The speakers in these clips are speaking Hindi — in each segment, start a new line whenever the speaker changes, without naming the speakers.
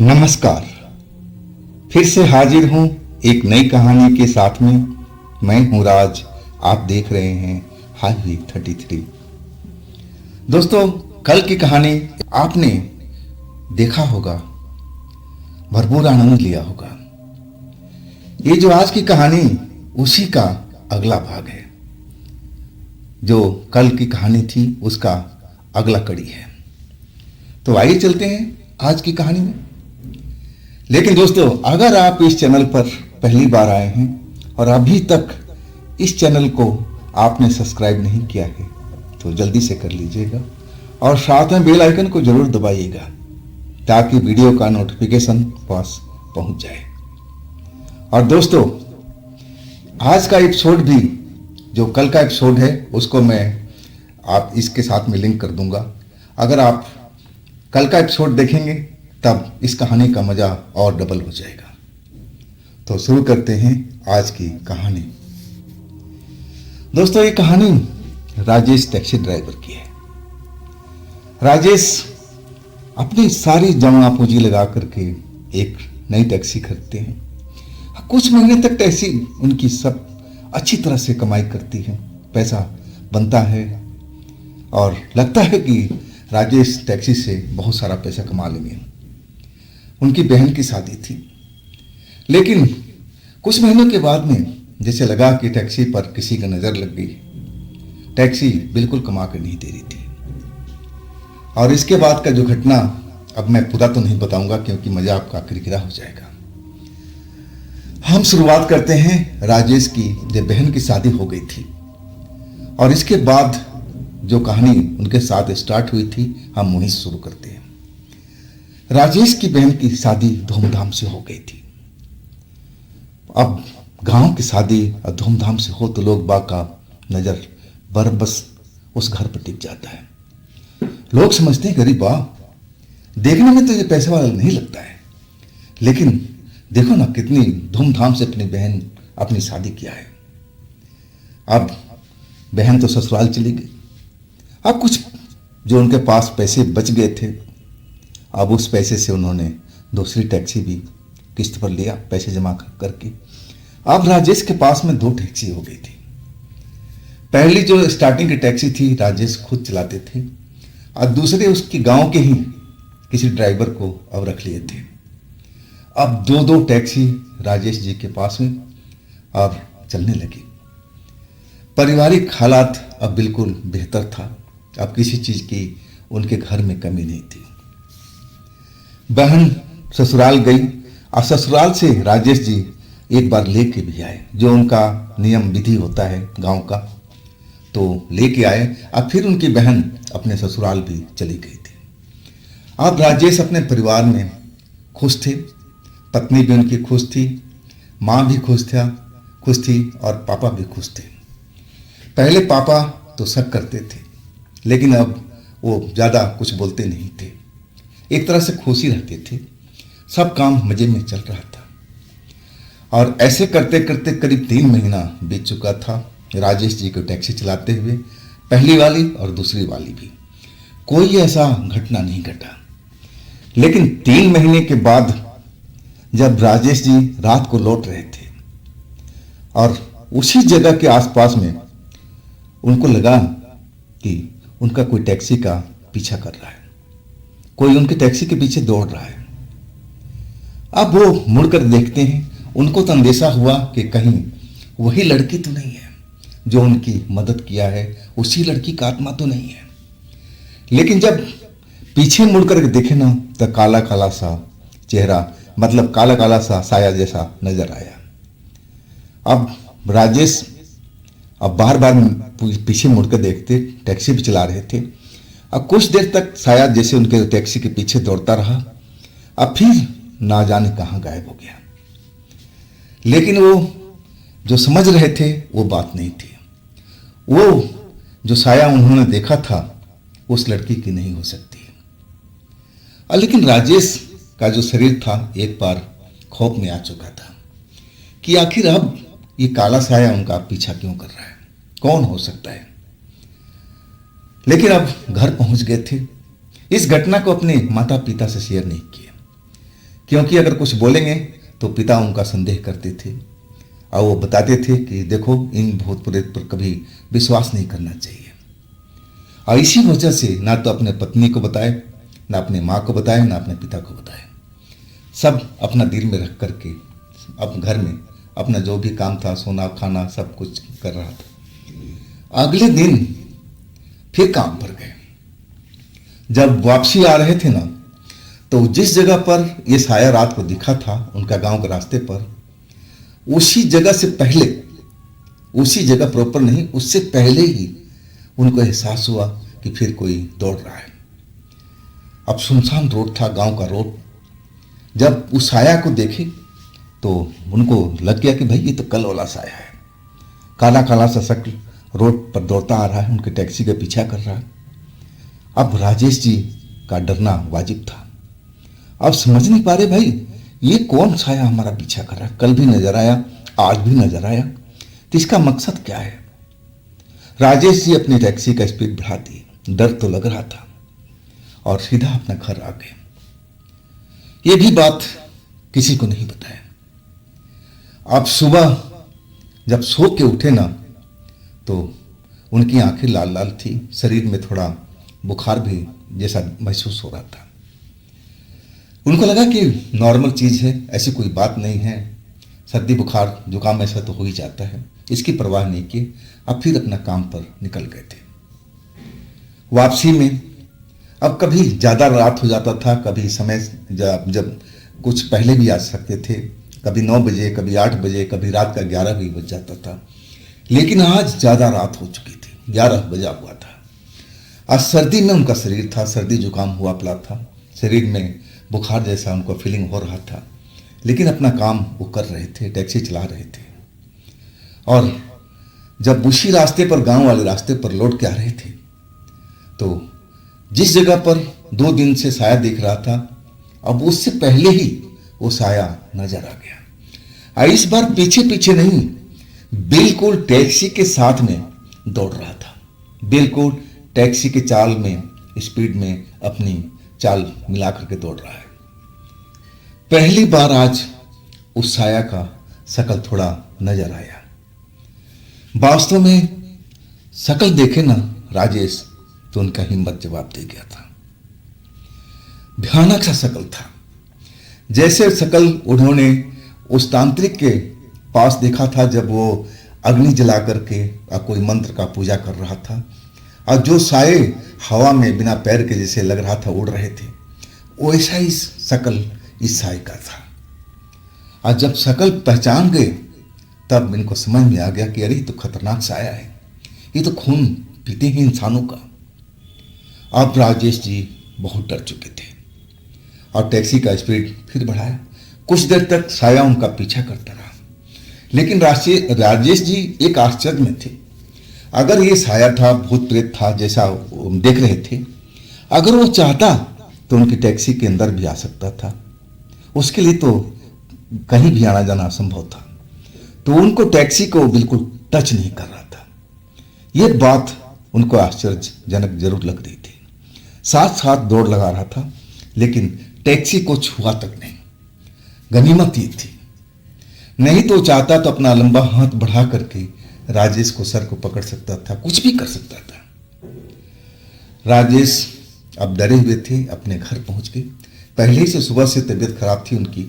नमस्कार। फिर से हाजिर हूं एक नई कहानी के साथ में। मैं हूं राज। आप देख रहे हैं हाईवे 33। दोस्तों, कल की कहानी आपने देखा होगा, भरपूर आनंद लिया होगा। ये जो आज की कहानी उसी का अगला भाग है। जो कल की कहानी थी उसका अगला कड़ी है। तो आइए चलते हैं आज की कहानी में। लेकिन दोस्तों, अगर आप इस चैनल पर पहली बार आए हैं और अभी तक इस चैनल को आपने सब्सक्राइब नहीं किया है तो जल्दी से कर लीजिएगा और साथ में बेल आइकन को जरूर दबाइएगा ताकि वीडियो का नोटिफिकेशन पास पहुंच जाए। और दोस्तों, आज का एपिसोड भी जो कल का एपिसोड है उसको मैं आप इसके साथ में लिंक कर दूंगा। अगर आप कल का एपिसोड देखेंगे तब इस कहानी का मजा और डबल हो जाएगा। तो शुरू करते हैं आज की कहानी। दोस्तों, ये कहानी राजेश टैक्सी ड्राइवर की है। राजेश अपनी सारी जमा पूंजी लगा करके एक नई टैक्सी खरीदते हैं। कुछ महीने तक टैक्सी उनकी सब अच्छी तरह से कमाई करती है, पैसा बनता है और लगता है कि राजेश टैक्सी से बहुत सारा पैसा कमा लेंगे। उनकी बहन की शादी थी, लेकिन कुछ महीनों के बाद में जैसे लगा कि टैक्सी पर किसी का नज़र लग गई। टैक्सी बिल्कुल कमा कर नहीं दे रही थी। और इसके बाद का जो घटना, अब मैं पूरा तो नहीं बताऊंगा क्योंकि मजा आपका किरकिरा हो जाएगा। हम शुरुआत करते हैं राजेश की जब बहन की शादी हो गई थी और इसके बाद जो कहानी उनके साथ स्टार्ट हुई थी हम वहीं से शुरू करते हैं। राजेश की बहन की शादी धूमधाम से हो गई थी। अब गांव की शादी धूमधाम से हो तो लोग बाग का नजर बस उस घर पर टिक जाता है। लोग समझते हैं गरीब वाह, देखने में तो ये पैसे वाला नहीं लगता है, लेकिन देखो ना कितनी धूमधाम से अपनी बहन अपनी शादी किया है। अब बहन तो ससुराल चली गई। अब कुछ जो उनके पास पैसे बच गए थे, अब उस पैसे से उन्होंने दूसरी टैक्सी भी किस्त पर लिया, पैसे जमा करके। अब राजेश के पास में 2 टैक्सी हो गई थी। पहली जो स्टार्टिंग की टैक्सी थी राजेश खुद चलाते थे और दूसरे उसकी गांव के ही किसी ड्राइवर को अब रख लिए थे। अब 2 टैक्सी राजेश जी के पास में अब चलने लगी। पारिवारिक हालात अब बिल्कुल बेहतर था। अब किसी चीज की उनके घर में कमी नहीं थी। बहन ससुराल गई और ससुराल से राजेश जी एक बार लेके भी आए, जो उनका नियम विधि होता है गांव का, तो लेके आए। अब फिर उनकी बहन अपने ससुराल भी चली गई थी। अब राजेश अपने परिवार में खुश थे। पत्नी भी उनकी खुश थी, माँ भी खुश थी और पापा भी खुश थे। पहले पापा तो शक करते थे, लेकिन अब वो ज़्यादा कुछ बोलते नहीं थे। एक तरह से खुश ही रहते थे। सब काम मजे में चल रहा था और ऐसे करते करते करीब 3 महीना बीत चुका था राजेश जी को टैक्सी चलाते हुए, पहली वाली और दूसरी वाली भी। कोई ऐसा घटना नहीं घटा। लेकिन 3 महीने के बाद जब राजेश जी रात को लौट रहे थे और उसी जगह के आसपास में उनको लगा कि उनका कोई टैक्सी का पीछा कर रहा है, कोई उनके टैक्सी के पीछे दौड़ रहा है। अब वो मुड़कर देखते हैं। उनको तो अंदेशा हुआ कि कहीं वही लड़की तो नहीं है जो उनकी मदद किया है, उसी लड़की का आत्मा तो नहीं है। लेकिन जब पीछे मुड़कर देखे ना तो काला काला सा चेहरा, मतलब काला काला सा साया जैसा नजर आया। अब राजेश अब बार बार पीछे मुड़कर देखते, टैक्सी भी चला रहे थे। अब कुछ देर तक साया जैसे उनके टैक्सी के पीछे दौड़ता रहा। अब फिर ना जाने कहाँ गायब हो गया। लेकिन वो जो समझ रहे थे वो बात नहीं थी। वो जो साया उन्होंने देखा था उस लड़की की नहीं हो सकती। लेकिन राजेश का जो शरीर था एक बार खौफ में आ चुका था कि आखिर अब ये काला साया उनका पीछा क्यों कर रहा है, कौन हो सकता है। लेकिन अब घर पहुंच गए थे। इस घटना को अपने माता पिता से शेयर नहीं किया क्योंकि अगर कुछ बोलेंगे तो पिता उनका संदेह करते थे और वो बताते थे कि देखो इन भूत प्रेत पर कभी विश्वास नहीं करना चाहिए। और इसी वजह से ना तो अपने पत्नी को बताए, ना अपने माँ को बताए, ना अपने पिता को बताए। सब अपना दिल में रख करके अब घर में अपना जो भी काम था, सोना खाना सब कुछ कर रहा था। अगले दिन फिर काम पर गए। जब वापसी आ रहे थे ना, तो जिस जगह पर ये साया रात को दिखा था उनका गांव के रास्ते पर, उसी जगह से पहले, उसी जगह प्रॉपर नहीं, उससे पहले ही उनको एहसास हुआ कि फिर कोई दौड़ रहा है। अब सुनसान रोड था, गांव का रोड। जब उस साया को देखे तो उनको लग गया कि भाई ये तो कल वाला साया है। काला काला सा शक्ल रोड पर दौड़ता आ रहा है, उनके टैक्सी का पीछा कर रहा है। अब राजेश जी का डरना वाजिब था। अब समझ नहीं पा रहे भाई ये कौन साया हमारा पीछा कर रहा है, कल भी नजर आया, आज भी नजर आया, तो इसका मकसद क्या है। राजेश जी अपनी टैक्सी का स्पीड बढ़ा दी। डर तो लग रहा था और सीधा अपना घर आ गए। ये भी बात किसी को नहीं बताया। अब सुबह जब सो के उठे ना, तो उनकी आंखें लाल लाल थी, शरीर में थोड़ा बुखार भी जैसा महसूस हो रहा था। उनको लगा कि नॉर्मल चीज़ है, ऐसी कोई बात नहीं है, सर्दी बुखार जुकाम ऐसा तो हो ही जाता है। इसकी परवाह नहीं की, अब फिर अपना काम पर निकल गए थे। वापसी में अब कभी ज़्यादा रात हो जाता था, कभी समय जब कुछ पहले भी आ सकते थे, कभी 9 बजे, कभी 8 बजे, कभी रात का 11 भी बज जाता था। लेकिन आज ज़्यादा रात हो चुकी थी, 11 बजा हुआ था। आज सर्दी में उनका शरीर था, सर्दी जुकाम हुआ पड़ा था, शरीर में बुखार जैसा उनको फीलिंग हो रहा था। लेकिन अपना काम वो कर रहे थे, टैक्सी चला रहे थे। और जब उसी रास्ते पर, गांव वाले रास्ते पर लौट के आ रहे थे, तो जिस जगह पर 2 दिन से साया दिख रहा था, अब उससे पहले ही वो साया नजर आ गया। इस बार पीछे पीछे नहीं, बिल्कुल टैक्सी के साथ में दौड़ रहा था। बिल्कुल टैक्सी के चाल में, स्पीड में अपनी चाल मिला करके दौड़ रहा है। पहली बार आज उस साया का शकल थोड़ा नजर आया। वास्तव में शकल देखे ना राजेश, तो उनका हिम्मत जवाब दे गया था। भयानक सा शकल था, जैसे शकल उन्होंने उस तांत्रिक के पास देखा था जब वो अग्नि जला करके कोई मंत्र का पूजा कर रहा था, और जो साए हवा में बिना पैर के जैसे लग रहा था उड़ रहे थे, वैसा ही शकल इस साए का था। और जब शकल पहचान गए तब इनको समझ में आ गया कि अरे ये तो खतरनाक साया है, ये तो खून पीते हैं इंसानों का। अब राजेश जी बहुत डर चुके थे और टैक्सी का स्पीड फिर बढ़ाया। कुछ देर तक साया उनका पीछा करता रहा, लेकिन राजेश जी एक आश्चर्य में थे। अगर ये साया था, भूत प्रेत था जैसा देख रहे थे, अगर वो चाहता तो उनकी टैक्सी के अंदर भी आ सकता था। उसके लिए तो कहीं भी आना जाना असंभव था। तो उनको टैक्सी को बिल्कुल टच नहीं कर रहा था। ये बात उनको आश्चर्यजनक जरूर लग रही थी। साथ साथ दौड़ लगा रहा था, लेकिन टैक्सी को छुआ तक नहीं। गनीमत ये थी, नहीं तो चाहता तो अपना लंबा हाथ बढ़ा करके राजेश को सर को पकड़ सकता था, कुछ भी कर सकता था। राजेश अब डरे हुए थे, अपने घर पहुंच गए। पहले से सुबह से तबीयत खराब थी उनकी,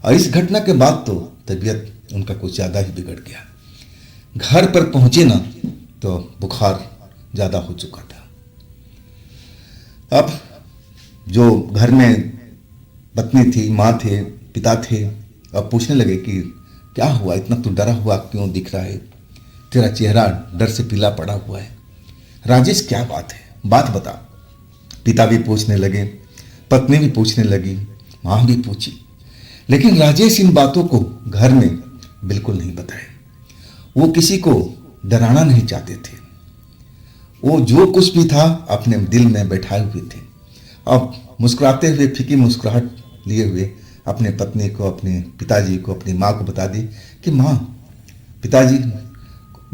और इस घटना के बाद तो तबीयत उनका कुछ ज़्यादा ही बिगड़ गया। घर पर पहुंचे ना तो बुखार ज़्यादा हो चुका था। अब जो घर में पत्नी थी, माँ थे, पिता थे, अब पूछने लगे कि क्या हुआ, इतना तू डरा हुआ क्यों दिख रहा है, तेरा चेहरा डर से पीला पड़ा हुआ है। राजेश क्या बात है, बात बता। पिता भी पूछने लगे, पत्नी भी पूछने लगी, माँ भी पूछी, लेकिन राजेश इन बातों को घर में बिल्कुल नहीं बताए। वो किसी को डराना नहीं चाहते थे। वो जो कुछ भी था अपने दिल में बैठाए हुए थे। अब मुस्कुराते हुए, फीकी मुस्कुराहट लिए हुए अपने पत्नी को, अपने पिताजी को, अपनी माँ को बता दी कि माँ, पिताजी,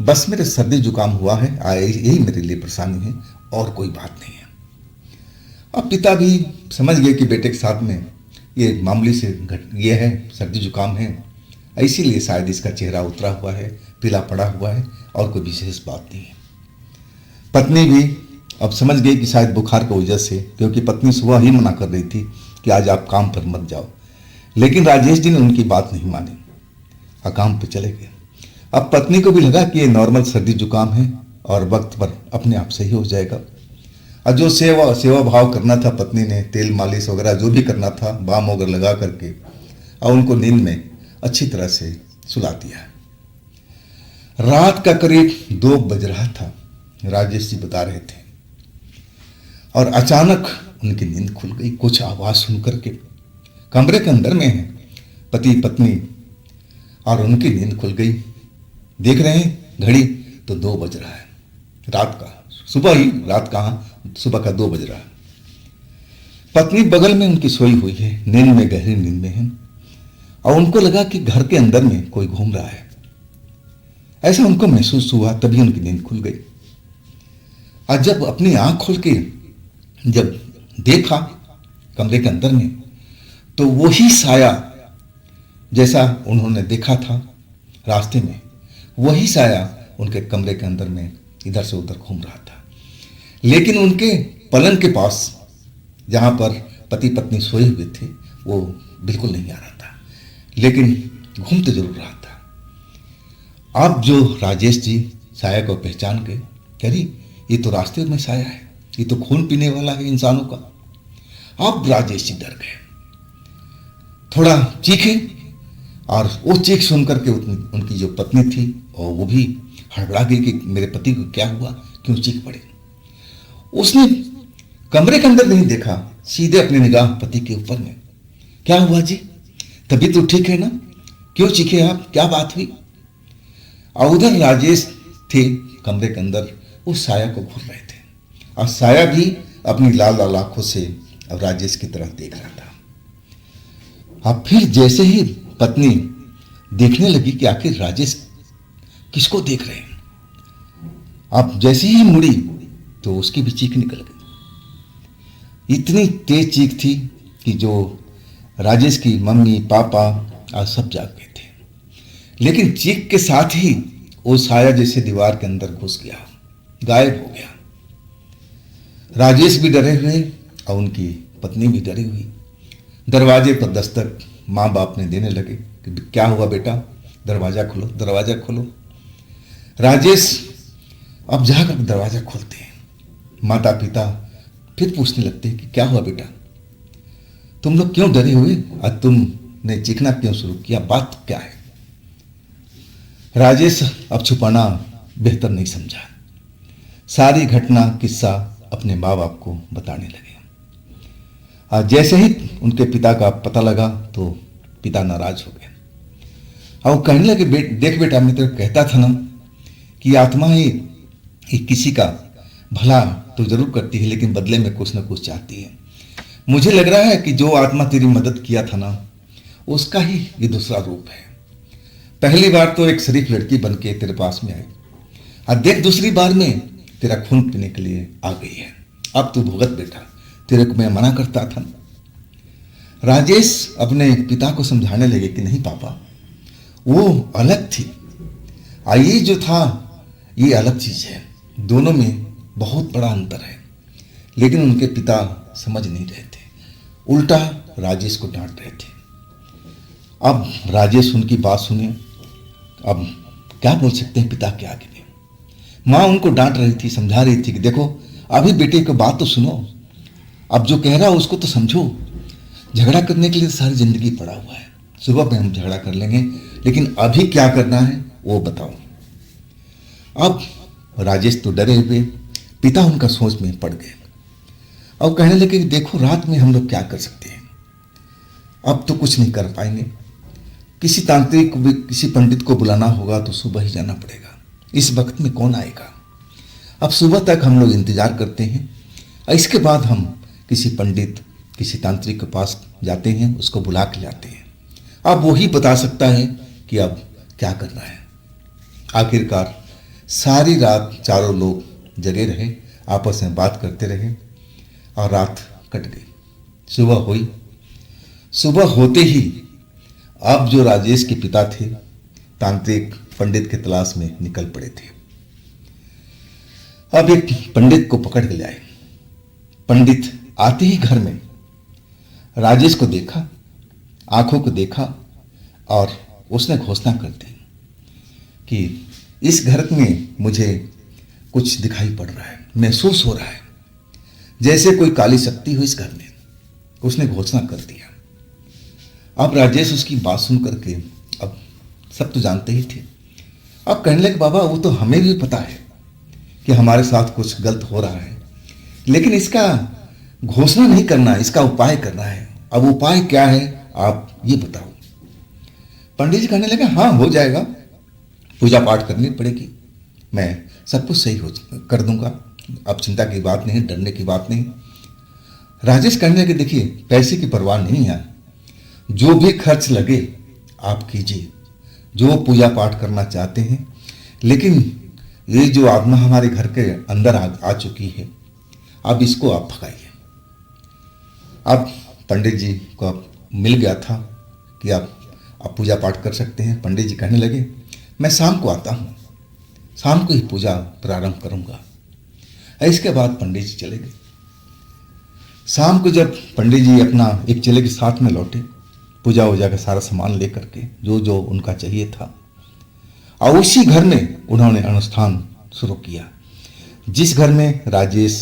बस मेरे सर्दी जुकाम हुआ है, यही मेरे लिए परेशानी है, और कोई बात नहीं है। अब पिता भी समझ गए कि बेटे के साथ में ये मामूली से ये है, सर्दी जुकाम है, इसीलिए शायद इसका चेहरा उतरा हुआ है, पीला पड़ा हुआ है, और कोई विशेष बात नहीं है। पत्नी भी अब समझ गई कि शायद बुखार की वजह से, क्योंकि पत्नी सुबह ही मना कर रही थी कि आज आप काम पर मत जाओ, लेकिन राजेश जी ने उनकी बात नहीं मानी और काम पे चले गए। अब पत्नी को भी लगा कि ये नॉर्मल सर्दी जुकाम है और वक्त पर अपने आप सही हो जाएगा। और जो सेवा भाव करना था पत्नी ने, तेल मालिश वगैरह जो भी करना था, बाम वगैरह लगा करके, और उनको नींद में अच्छी तरह से सुला दिया। रात का करीब 2 बज रहा था, राजेश जी बता रहे थे, और अचानक उनकी नींद खुल गई कुछ आवाज सुन करके। कमरे के अंदर में है पति पत्नी, और उनकी नींद खुल गई। देख रहे हैं घड़ी तो 2 बज रहा है रात का, सुबह ही, रात कहाँ, सुबह का 2 बज रहा है। पत्नी बगल में उनकी सोई हुई है, नींद में, गहरी नींद में है, और उनको लगा कि घर के अंदर में कोई घूम रहा है, ऐसा उनको महसूस हुआ। तभी उनकी नींद खुल गई। और जब अपनी आंख खोल के जब देखा कमरे के अंदर में, तो वही साया जैसा उन्होंने देखा था रास्ते में, वही साया उनके कमरे के अंदर में इधर से उधर घूम रहा था। लेकिन उनके पलंग के पास जहां पर पति पत्नी सोए हुए थे, वो बिल्कुल नहीं आ रहा था, लेकिन घूमते जरूर रहा था। अब जो राजेश जी साया को पहचान के कह रही, ये तो रास्ते में साया है, ये तो खून पीने वाला है इंसानों का। अब राजेश जी डर गए, थोड़ा चीखे, और वो चीख सुन करके उनकी जो पत्नी थी और वो भी हड़बड़ा गई कि मेरे पति को क्या हुआ, क्यों चीख पड़े। उसने कमरे के अंदर नहीं देखा, सीधे अपनी निगाह पति के ऊपर में। क्या हुआ जी, तबीयत तो ठीक है ना, क्यों चीखे आप, क्या बात हुई। और उधर राजेश थे कमरे के अंदर, उस साया को घूर रहे थे, और साया भी अपनी लाल लाल आंखों से अब राजेश की तरफ देख रहा था। अब फिर जैसे ही पत्नी देखने लगी कि आखिर राजेश किसको देख रहे हैं, अब जैसे ही मुड़ी तो उसकी भी चीख निकल गई। इतनी तेज चीख थी कि जो राजेश की मम्मी पापा आज सब जाग गए थे, लेकिन चीख के साथ ही वो साया जैसे दीवार के अंदर घुस गया, गायब हो गया। राजेश भी डरे हुए और उनकी पत्नी भी डरी हुई। दरवाजे पर दस्तक माँ बाप ने देने लगे कि क्या हुआ बेटा, दरवाजा खोलो, दरवाजा खोलो। राजेश अब जाकर दरवाजा खोलते हैं। माता पिता फिर पूछने लगते हैं कि क्या हुआ बेटा, तुम लोग क्यों डरे हुए और तुमने चीखना क्यों शुरू किया, बात क्या है। राजेश अब छुपाना बेहतर नहीं समझा, सारी घटना किस्सा अपने माँ बाप को बताने लगे। जैसे ही उनके पिता का पता लगा तो पिता नाराज हो गए और कहने लगे, देख बेटा, मैं तो कहता था ना कि आत्मा ही किसी का भला तो जरूर करती है, लेकिन बदले में कुछ ना कुछ चाहती है। मुझे लग रहा है कि जो आत्मा तेरी मदद किया था ना, उसका ही ये दूसरा रूप है। पहली बार तो एक शरीफ लड़की बन के तेरे पास में आई, और देख दूसरी बार में तेरा खून पीने के लिए आ गई है। अब तू भुगत बेटा, तेरे को मैं मना करता था। राजेश अपने पिता को समझाने लगे कि नहीं पापा, वो अलग थी, ये जो था ये अलग चीज है, दोनों में बहुत बड़ा अंतर है। लेकिन उनके पिता समझ नहीं रहे थे, उल्टा राजेश को डांट रहे थे। अब राजेश उनकी बात सुने, अब क्या बोल सकते हैं पिता के आगे में। माँ उनको डांट रही थी, समझा रही थी कि देखो अभी बेटे की बात तो सुनो, अब जो कह रहा है उसको तो समझो। झगड़ा करने के लिए सारी जिंदगी पड़ा हुआ है, सुबह में हम झगड़ा कर लेंगे, लेकिन अभी क्या करना है वो बताओ। अब राजेश तो डरे हुए, पिता उनका सोच में पड़ गए और कहने लगे कि देखो रात में हम लोग क्या कर सकते हैं, अब तो कुछ नहीं कर पाएंगे, किसी तांत्रिक को, किसी पंडित को बुलाना होगा तो सुबह ही जाना पड़ेगा, इस वक्त में कौन आएगा। अब सुबह तक हम लोग इंतजार करते हैं, इसके बाद हम किसी पंडित, किसी तांत्रिक के पास जाते हैं, उसको बुला के लाते हैं। अब वही बता सकता है कि अब क्या करना है। आखिरकार सारी रात चारों लोग जगे रहे, आपस में बात करते रहे और रात कट गई। सुबह हुई सुबह होते ही अब जो राजेश के पिता थे तांत्रिक पंडित के तलाश में निकल पड़े थे। अब एक पंडित को पकड़ के लाए। पंडित आते ही घर में राजेश को देखा, आंखों को देखा और उसने घोषणा कर दी कि इस घर में मुझे कुछ दिखाई पड़ रहा है, महसूस हो रहा है जैसे कोई काली शक्ति हो इस घर में। उसने घोषणा कर दिया। अब राजेश उसकी बात सुन करके, अब सब तो जानते ही थे, अब कहने लगे बाबा वो तो हमें भी पता है कि हमारे साथ कुछ गलत हो रहा है, लेकिन इसका घोषणा नहीं करना, इसका उपाय करना है। अब उपाय क्या है आप ये बताओ। पंडित जी कहने लगे हाँ हो जाएगा, पूजा पाठ करनी पड़ेगी, मैं सब कुछ सही हो कर दूंगा, अब चिंता की बात नहीं, डरने की बात नहीं। राजेश कहने लगे देखिए पैसे की परवाह नहीं है, जो भी खर्च लगे आप कीजिए, जो पूजा पाठ करना चाहते हैं, लेकिन ये जो आत्मा हमारे घर के अंदर आ चुकी है अब इसको आप भगाइए। अब पंडित जी को अब मिल गया था कि आप पूजा पाठ कर सकते हैं। पंडित जी कहने लगे मैं शाम को आता हूँ, शाम को ही पूजा प्रारंभ करूँगा। इसके बाद पंडित जी चले गए। शाम को जब पंडित जी अपना एक चेले के साथ में लौटे, पूजा वूजा का सारा सामान लेकर के जो जो उनका चाहिए था, और उसी घर में उन्होंने अनुष्ठान शुरू किया। जिस घर में राजेश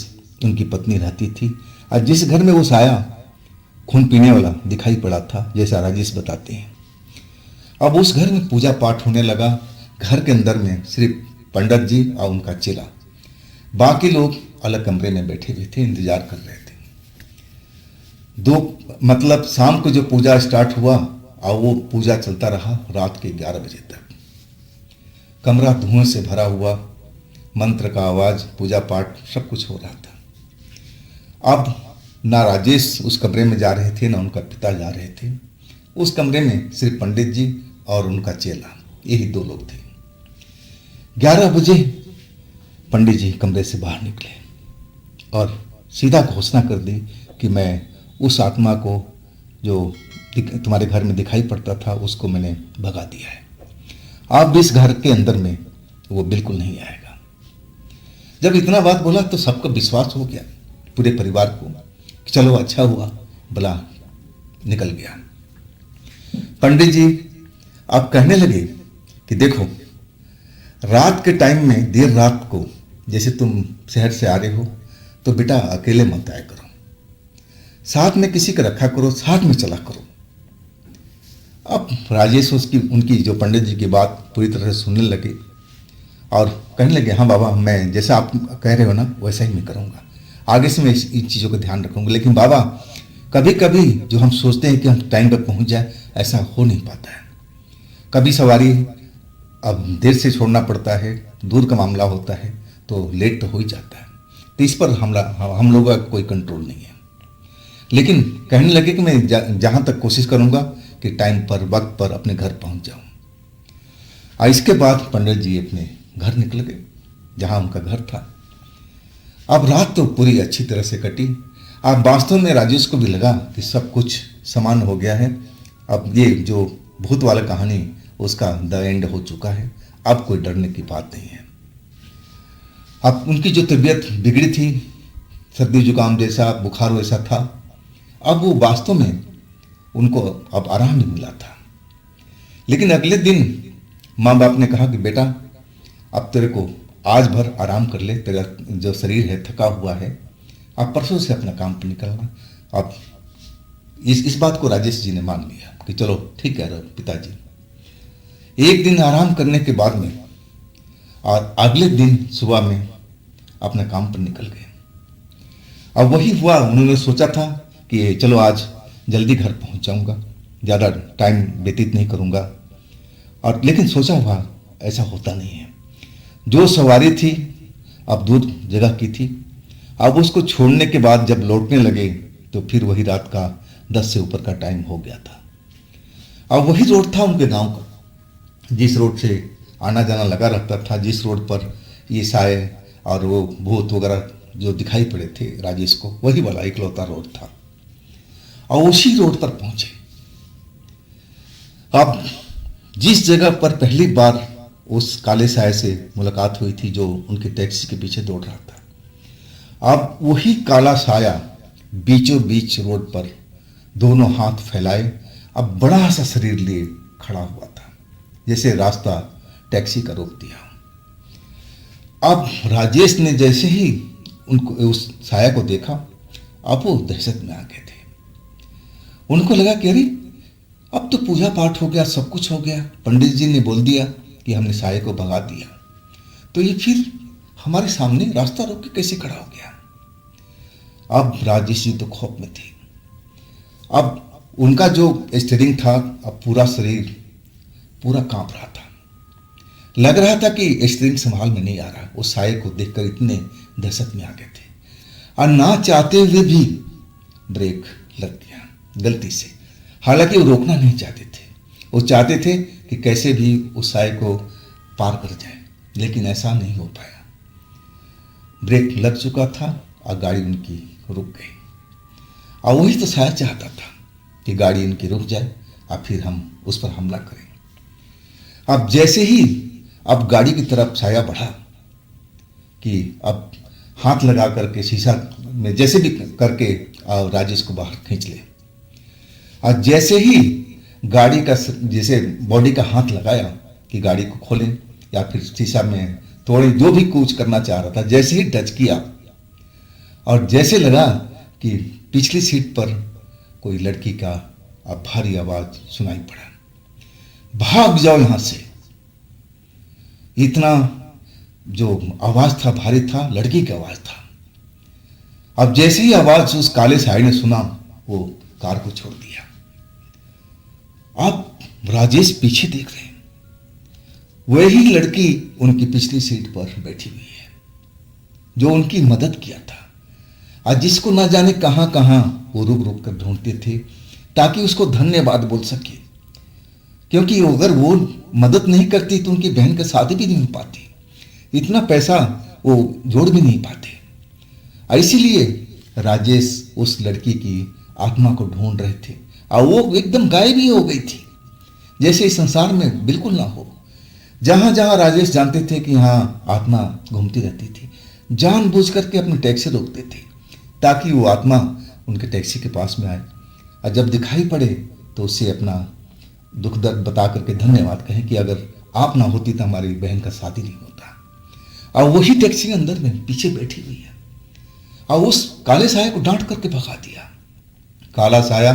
उनकी पत्नी रहती थी और जिस घर में वो साया खून पीने वाला दिखाई पड़ा था, जैसा राजेश बताते हैं, अब उस घर में पूजा पाठ होने लगा। घर के अंदर में सिर्फ पंडित जी और उनका चेला, बाकी लोग अलग कमरे में बैठे हुए थे, इंतजार कर रहे थे। मतलब शाम को जो पूजा स्टार्ट हुआ और वो पूजा चलता रहा रात के 11 बजे तक। कमरा धुआं से भरा हुआ, मंत्र का आवाज, पूजा पाठ सब कुछ हो रहा था। अब ना राजेश उस कमरे में जा रहे थे ना उनका पिता जा रहे थे। उस कमरे में सिर्फ पंडित जी और उनका चेला, यही दो लोग थे। 11 बजे पंडित जी कमरे से बाहर निकले और सीधा घोषणा कर दी कि मैं उस आत्मा को जो तुम्हारे घर में दिखाई पड़ता था उसको मैंने भगा दिया है, अब इस घर के अंदर में वो बिल्कुल नहीं आएगा। जब इतना बात बोला तो सबको विश्वास हो गया, पूरे परिवार को, कि चलो अच्छा हुआ, भला निकल गया। पंडित जी अब कहने लगे कि देखो रात के टाइम में, देर रात को, जैसे तुम शहर से आ रहे हो तो बेटा अकेले मत आया करो, साथ में किसी को रखा करो, साथ में चला करो। अब राजेश उनकी जो पंडित जी की बात पूरी तरह से सुनने लगे और कहने लगे हाँ बाबा मैं जैसा आप कह रहे हो ना वैसा ही मैं करूँगा, आगे से मैं इन चीज़ों का ध्यान रखूँगा। लेकिन बाबा कभी कभी जो हम सोचते हैं कि हम टाइम पर पहुँच जाए, ऐसा हो नहीं पाता है। कभी सवारी अब देर से छोड़ना पड़ता है, दूर का मामला होता है तो लेट तो हो ही जाता है, तो इस पर हम लोगों का कोई कंट्रोल नहीं है। लेकिन कहने लगे कि मैं जहाँ तक कोशिश करूँगा कि टाइम पर, वक्त पर अपने घर पहुँच जाऊँ। और इसके बाद पंडित जी अपने घर निकल गए जहाँ उनका घर था। अब रात तो पूरी अच्छी तरह से कटी। अब वास्तव में राजेश को भी लगा कि सब कुछ समान हो गया है, अब ये जो भूत वाला कहानी उसका द एंड हो चुका है, अब कोई डरने की बात नहीं है। अब उनकी जो तबीयत बिगड़ी थी, सर्दी जुकाम जैसा, बुखार वैसा था, अब वो वास्तव में उनको अब आराम भी मिला था। लेकिन अगले दिन माँ बाप ने कहा कि बेटा अब तेरे को आज भर आराम कर ले, तेरा जो शरीर है थका हुआ है, अब परसों से अपना काम पर निकलना। अब इस बात को राजेश जी ने मान लिया कि चलो ठीक कह रहे हो पिताजी। एक दिन आराम करने के बाद में और अगले दिन सुबह में अपने काम पर निकल गए। अब वही हुआ, उन्होंने सोचा था कि चलो आज जल्दी घर पहुंच जाऊंगा, ज़्यादा टाइम व्यतीत नहीं करूंगा, और लेकिन सोचा हुआ ऐसा होता नहीं है। जो सवारी थी अब दूर जगह की थी, अब उसको छोड़ने के बाद जब लौटने लगे तो फिर वही रात का 10 से ऊपर का टाइम हो गया था। अब वही रोड था उनके गांव का, जिस रोड से आना जाना लगा रहता था, जिस रोड पर ये साए और वो भूत वगैरह जो दिखाई पड़े थे राजेश को, वही वाला इकलौता रोड था। और उसी रोड पर पहुंचे अब जिस जगह पर पहली बार उस काले साये से मुलाकात हुई थी जो उनके टैक्सी के पीछे दौड़ रहा था, अब वही काला साया बीचों बीच रोड पर दोनों हाथ फैलाए अब बड़ा सा शरीर लिए खड़ा हुआ था, जैसे रास्ता टैक्सी का रोक दिया। अब राजेश ने जैसे ही उनको उस साया को देखा, अब वो दहशत में आ गए थे। उनको लगा कि अरे अब तो पूजा पाठ हो गया, सब कुछ हो गया, पंडित जी ने बोल दिया कि हमने साये को भगा दिया, तो ये फिर हमारे सामने रास्ता रोक के कैसे खड़ा हो गया। अब राजेश जी तो खौफ में थे। अब उनका जो स्टीयरिंग था, अब पूरा शरीर पूरा कांप रहा था। लग रहा था कि स्टीयरिंग संभाल में नहीं आ रहा। उस साये को देखकर इतने दहशत में आ गए थे और ना चाहते हुए भी ब्रेक लग गया गलती से। हालांकि वो रोकना नहीं चाहते थे, वो चाहते थे कि कैसे भी उस साये को पार कर जाए, लेकिन ऐसा नहीं हो पाया। ब्रेक लग चुका था और गाड़ी उनकी रुक गई। और वही तो साया चाहता था कि गाड़ी इनकी रुक जाए और फिर हम उस पर हमला करें। अब जैसे ही अब गाड़ी की तरफ साया बढ़ा कि अब हाथ लगा करके शीशा में जैसे भी करके राजेश को बाहर खींच ले, और जैसे ही गाड़ी का जैसे बॉडी का हाथ लगाया कि गाड़ी को खोलें या फिर शीशा में तोड़े, जो भी कुछ करना चाह रहा था, जैसे ही टच किया और जैसे लगा कि पिछली सीट पर कोई लड़की का अब भारी आवाज सुनाई पड़ा, भाग जाओ यहां से। इतना जो आवाज था भारी था, लड़की की आवाज था। अब जैसे ही आवाज उस काले साये ने सुना, वो कार को छोड़ दिया। अब राजेश पीछे देख रहे हैं, वही लड़की उनकी पिछली सीट पर बैठी हुई है जो उनकी मदद किया था और जिसको ना जाने कहां कहां वो रुक रुक कर ढूंढते थे ताकि उसको धन्यवाद बोल सके, क्योंकि अगर वो मदद नहीं करती तो उनकी बहन का शादी भी नहीं हो पाती, इतना पैसा वो जोड़ भी नहीं पाते। इसीलिए राजेश उस लड़की की आत्मा को ढूंढ रहे थे और वो एकदम गायब ही हो गई थी, जैसे इस संसार में बिल्कुल ना हो। जहां जहां राजेश जानते थे कि यहाँ आत्मा घूमती रहती थी, जानबूझ करके अपनी टैक्सी रोकते थे ताकि वो आत्मा उनके टैक्सी के पास में आए और जब दिखाई पड़े तो उससे अपना दुख दर्द बता करके धन्यवाद कहें कि अगर आप ना होती तो हमारी बहन का शादी नहीं होता। और वही टैक्सी अंदर में पीछे बैठी हुई है और उस काले साये को डांट करके भगा दिया। काला साया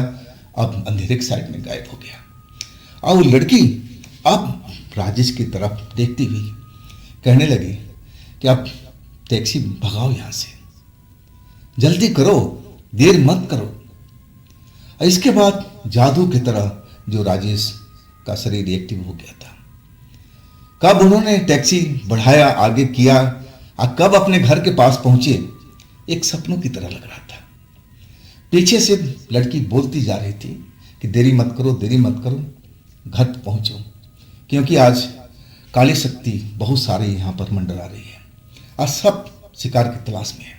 अब अंधेरे की साइड में गायब हो गया और वो लड़की अब राजेश की तरफ देखती हुई कहने लगी कि अब टैक्सी भगाओ यहां से, जल्दी करो, देर मत करो। और इसके बाद जादू की तरह जो राजेश का शरीर एक्टिव हो गया था। कब उन्होंने टैक्सी बढ़ाया, आगे किया और कब अपने घर के पास पहुंचे, एक सपनों की तरह लग रहा था। पीछे से लड़की बोलती जा रही थी कि देरी मत करो, देरी मत करो, घर पहुंचो, क्योंकि आज काली शक्ति बहुत सारी यहां पर मंडरा रही है और सब शिकार की तलाश में है।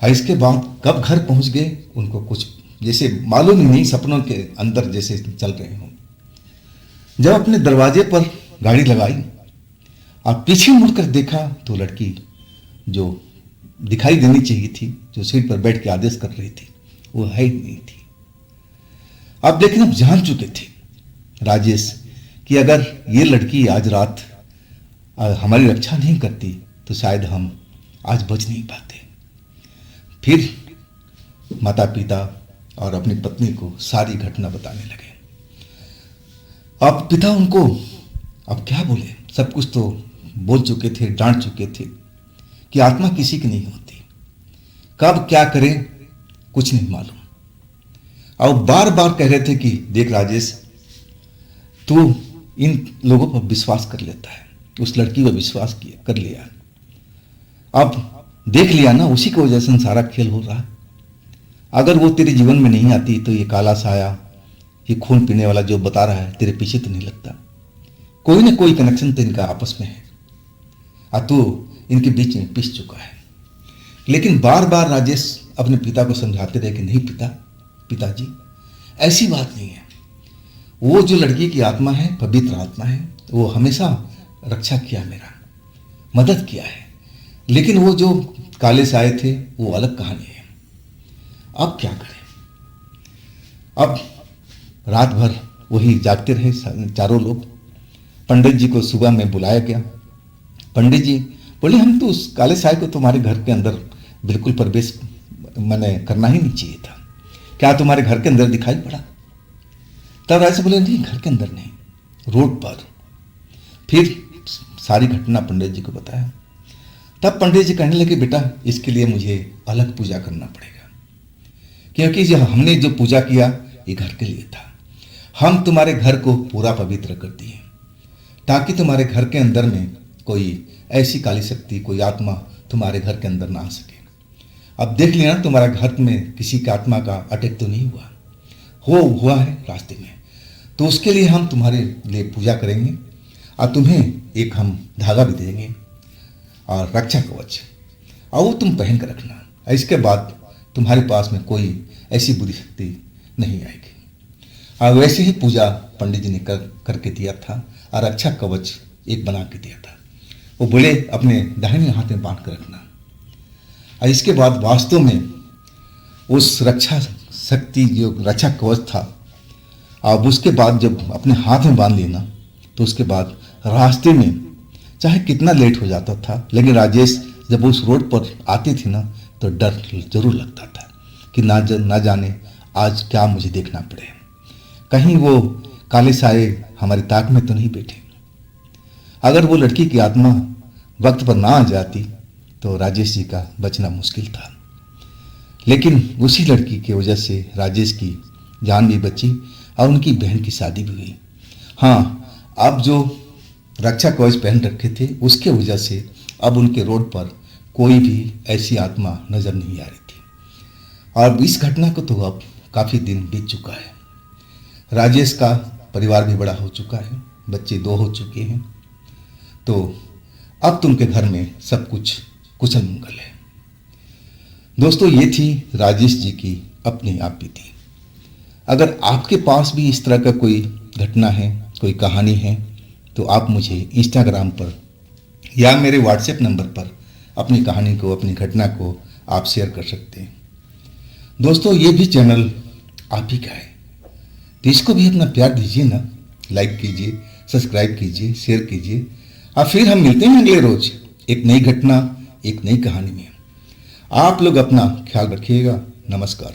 और इसके बाद कब घर पहुंच गए उनको कुछ जैसे मालूम ही नहीं, सपनों के अंदर जैसे चल रहे हों। जब अपने दरवाजे पर गाड़ी लगाई और पीछे मुड़कर देखा तो लड़की जो दिखाई देनी चाहिए थी, जो सीट पर बैठ के आदेश कर रही थी, वो है ही नहीं थी। अब लेकिन अब जान चुके थे राजेश कि अगर ये लड़की आज रात हमारी रक्षा नहीं करती तो शायद हम आज बच नहीं पाते। फिर माता पिता और अपनी पत्नी को सारी घटना बताने लगे। अब पिता उनको अब क्या बोले, सब कुछ तो बोल चुके थे, डांट चुके थे कि आत्मा किसी की नहीं होती, कब क्या करें कुछ नहीं मालूम। और बार बार कह रहे थे कि देख राजेश, तू इन लोगों पर विश्वास कर लेता है, उस लड़की पर विश्वास किया कर लिया, अब देख लिया ना, उसी की वजह से सारा खेल हो रहा है। अगर वो तेरे जीवन में नहीं आती तो ये काला साया, ये खून पीने वाला जो बता रहा है, तेरे पीछे तो नहीं लगता। कोई ना कोई कनेक्शन तो इनका आपस में है और तू इनके बीच में पिस चुका है। लेकिन बार बार राजेश अपने पिता को समझाते रहे कि नहीं पिताजी, ऐसी बात नहीं है। वो जो लड़की की आत्मा है, पवित्र आत्मा है, वो हमेशा रक्षा किया, मेरा मदद किया है। लेकिन वो जो काले साए थे वो अलग कहानी है। अब क्या करें? अब रात भर वही जागते रहे चारों लोग। पंडित जी को सुबह में बुलाया गया। पंडित जी बोले हम तो उस काले साए को तुम्हारे घर के अंदर बिल्कुल प्रवेश मैंने करना ही नहीं चाहिए था, क्या तुम्हारे घर के अंदर दिखाई पड़ा? तब राजा बोले नहीं, घर के अंदर नहीं, रोड पर। फिर सारी घटना पंडित जी को बताया। तब पंडित जी कहने लगे बेटा इसके लिए मुझे अलग पूजा करना पड़ेगा, क्योंकि जो हमने जो पूजा किया ये घर के लिए था। हम तुम्हारे घर को पूरा पवित्र कर दिए ताकि तुम्हारे घर के अंदर में कोई ऐसी काली शक्ति, कोई आत्मा तुम्हारे घर के अंदर ना आ सके। अब देख लेना तुम्हारा घर में किसी की आत्मा का अटैक तो नहीं हुआ है रास्ते में, तो उसके लिए हम तुम्हारे लिए पूजा करेंगे और तुम्हें एक हम धागा भी देंगे और रक्षा कवच, और वो तुम पहन कर रखना। इसके बाद तुम्हारे पास में कोई ऐसी बुरी शक्ति नहीं आएगी। और वैसे ही पूजा पंडित जी ने करके दिया था और रक्षा कवच एक बना के दिया था। वो बोले अपने दाहिने हाथ में बांध कर रखना। और इसके बाद वास्तव में उस रक्षा शक्ति जो रक्षा कवच था, अब उसके बाद जब अपने हाथ में बांध लेना तो उसके बाद रास्ते में चाहे कितना लेट हो जाता था, लेकिन राजेश जब उस रोड पर आते थे ना तो डर जरूर लगता था कि ना जाने आज क्या मुझे देखना पड़े, कहीं वो काले साए हमारी ताक में तो नहीं बैठे। अगर वो लड़की की आत्मा वक्त पर ना आ जाती तो राजेश जी का बचना मुश्किल था, लेकिन उसी लड़की की वजह से राजेश की जान भी बची और उनकी बहन की शादी भी हुई। हाँ, अब जो रक्षा कवच पहन रखे थे उसके वजह से अब उनके रोड पर कोई भी ऐसी आत्मा नजर नहीं आ रही थी। और इस घटना को तो अब काफ़ी दिन बीत चुका है। राजेश का परिवार भी बड़ा हो चुका है, बच्चे 2 हो चुके हैं, तो अब तो उनके घर में सब कुछ कुशल मंगल है। दोस्तों, ये थी राजेश जी की अपनी आप बीती। अगर आपके पास भी इस तरह का कोई घटना है, कोई कहानी है, तो आप मुझे इंस्टाग्राम पर या मेरे व्हाट्सएप नंबर पर अपनी कहानी को, अपनी घटना को आप शेयर कर सकते हैं। दोस्तों, ये भी चैनल आप ही का है, तो इसको भी अपना प्यार दीजिए ना, लाइक कीजिए, सब्सक्राइब कीजिए, शेयर कीजिए। और फिर हम मिलते हैं अगले रोज एक नई घटना, एक नई कहानी में। आप लोग अपना ख्याल रखिएगा। नमस्कार।